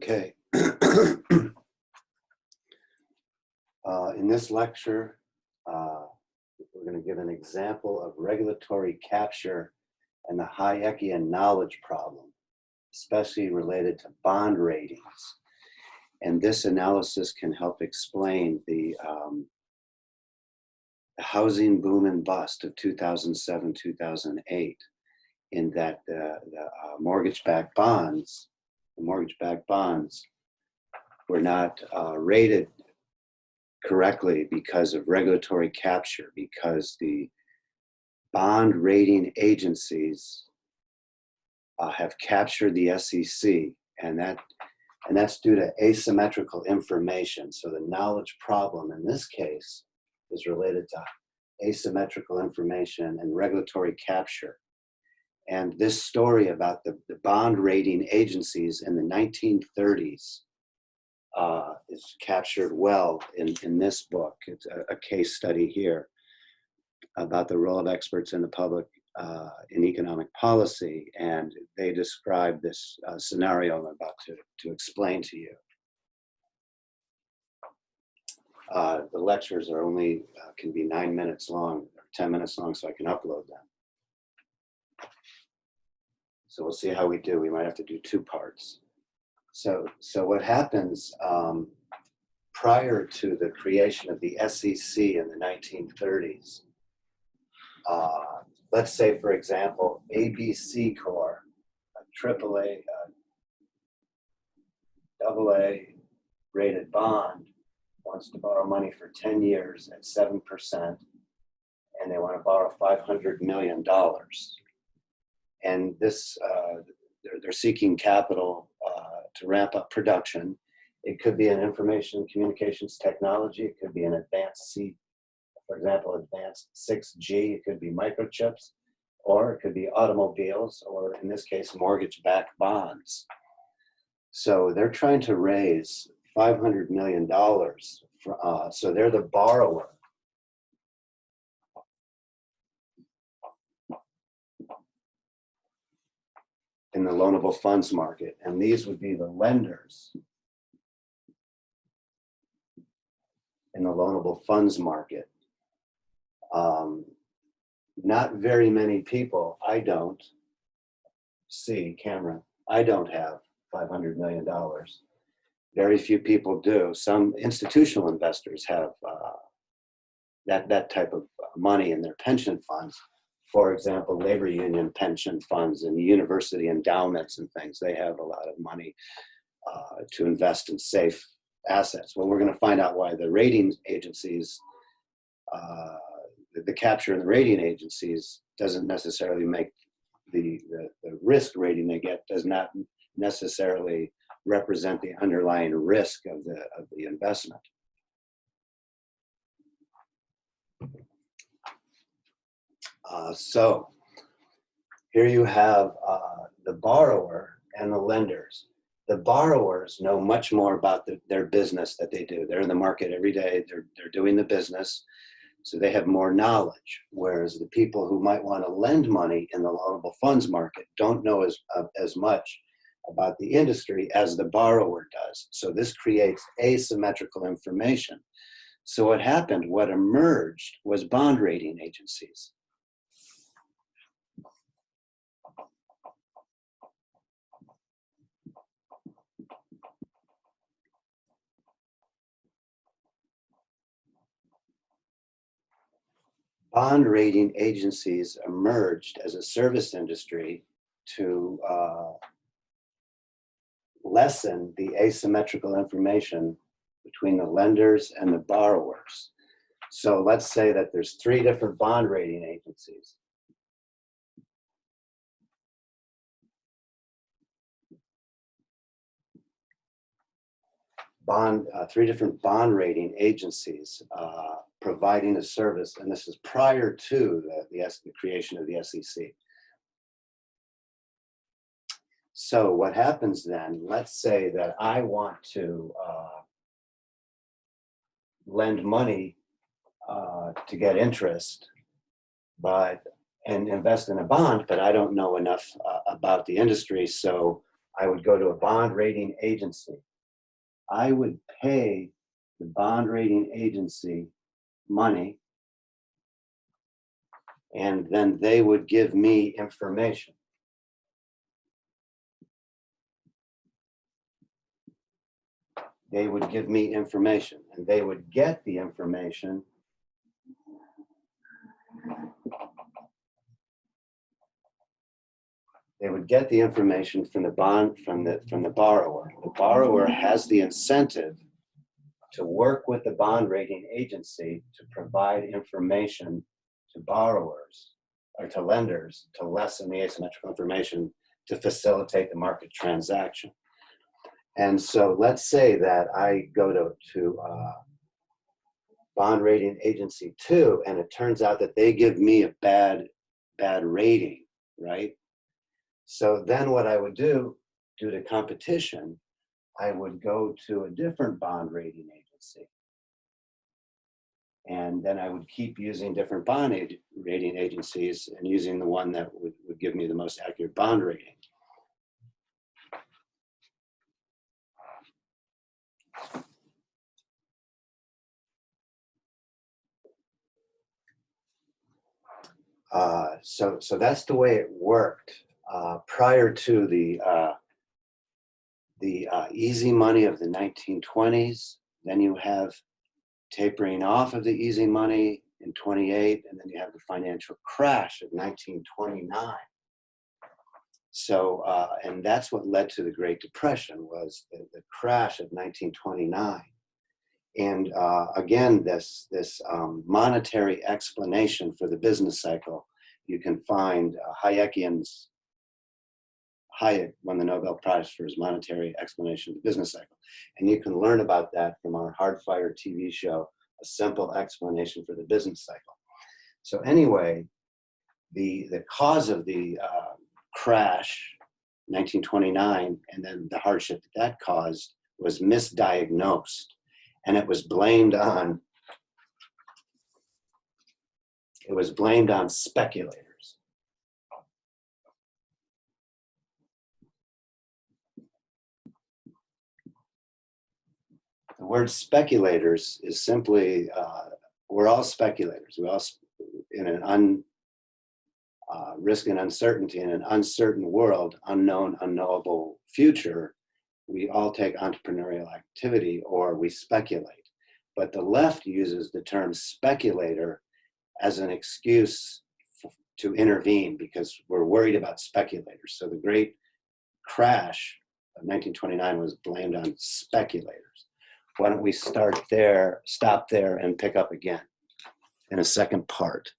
Okay. In this lecture, we're going to give an example of regulatory capture and the Hayekian knowledge problem, especially related to bond ratings. And this analysis can help explain the housing boom and bust of 2007, 2008, in that the mortgage-backed bonds were not rated correctly because of regulatory capture, because the bond rating agencies have captured the SEC, and that's due to asymmetrical information. So the knowledge problem in this case is related to asymmetrical information and regulatory capture. And this story about the bond rating agencies in the 1930s is captured well in this book. It's a case study here about the role of experts in the public in economic policy, and they describe this scenario I'm about to explain to you. The lectures are only can be 9 minutes long, or 10 minutes long, so I can upload them. So we'll see how we do. We might have to do 2 parts. So what happens prior to the creation of the SEC in the 1930s, let's say, for example, ABC Corp, a AAA, AA rated bond, wants to borrow money for 10 years at 7%, and they want to borrow $500 million. And this, they're seeking capital to ramp up production. It could be an information communications technology. It could be an advanced for example, advanced 6G. It could be microchips, or it could be automobiles, or in this case, mortgage-backed bonds. So they're trying to raise $500 million. So they're the borrower. In the loanable funds market, and these would be the lenders in the loanable funds market. Not very many people, I don't have $500 million. Very few people do. Some institutional investors have that type of money in their pension funds. For example, labor union pension funds and university endowments and things, they have a lot of money to invest in safe assets. Well, we're going to find out why the rating agencies, the capture in the rating agencies doesn't necessarily make the risk rating they get does not necessarily represent the underlying risk of the investment. So here you have the borrower and the lenders. The borrowers know much more about their business that they do. They're in the market every day. They're doing the business, so they have more knowledge. Whereas the people who might want to lend money in the loanable funds market don't know as much about the industry as the borrower does. So this creates asymmetrical information. So what emerged was bond rating agencies. Bond rating agencies emerged as a service industry to lessen the asymmetrical information between the lenders and the borrowers. So let's say that there's 3 different bond rating agencies. Three different bond rating agencies providing a service, and this is prior to the creation of the SEC. So what happens then, let's say that I want to lend money to get interest, and invest in a bond, but I don't know enough about the industry. So I would go to a bond rating agency. I would pay the bond rating agency money, and then they would give me information. They would give me information, and they would get the information from the bond, from the borrower. The borrower has the incentive to work with the bond rating agency to provide information to borrowers or to lenders to lessen the asymmetrical information to facilitate the market transaction. And so let's say that I go to bond rating agency 2, and it turns out that they give me a bad rating, right? So then what I would do, due to competition, I would go to a different bond rating agency. And then I would keep using different bond rating agencies and using the one that would give me the most accurate bond rating. So that's the way it worked prior to the easy money of the 1920s. Then you have tapering off of the easy money in 28, and then you have the financial crash of 1929. So, and that's what led to the Great Depression, was the crash of 1929. And again, this monetary explanation for the business cycle, you can find Hayek won the Nobel Prize for his monetary explanation of the business cycle. And you can learn about that from our Hardfire TV show, A Simple Explanation for the Business Cycle. So anyway, the cause of the crash, 1929, and then the hardship that caused was misdiagnosed. And it was blamed on speculators. The word speculators is simply, we're all speculators. We all, in an risk and uncertainty, in an uncertain world, unknown, unknowable future, we all take entrepreneurial activity or we speculate. But the left uses the term speculator as an excuse to intervene because we're worried about speculators. So the great crash of 1929 was blamed on speculators. Why don't we stop there and pick up again in a second part.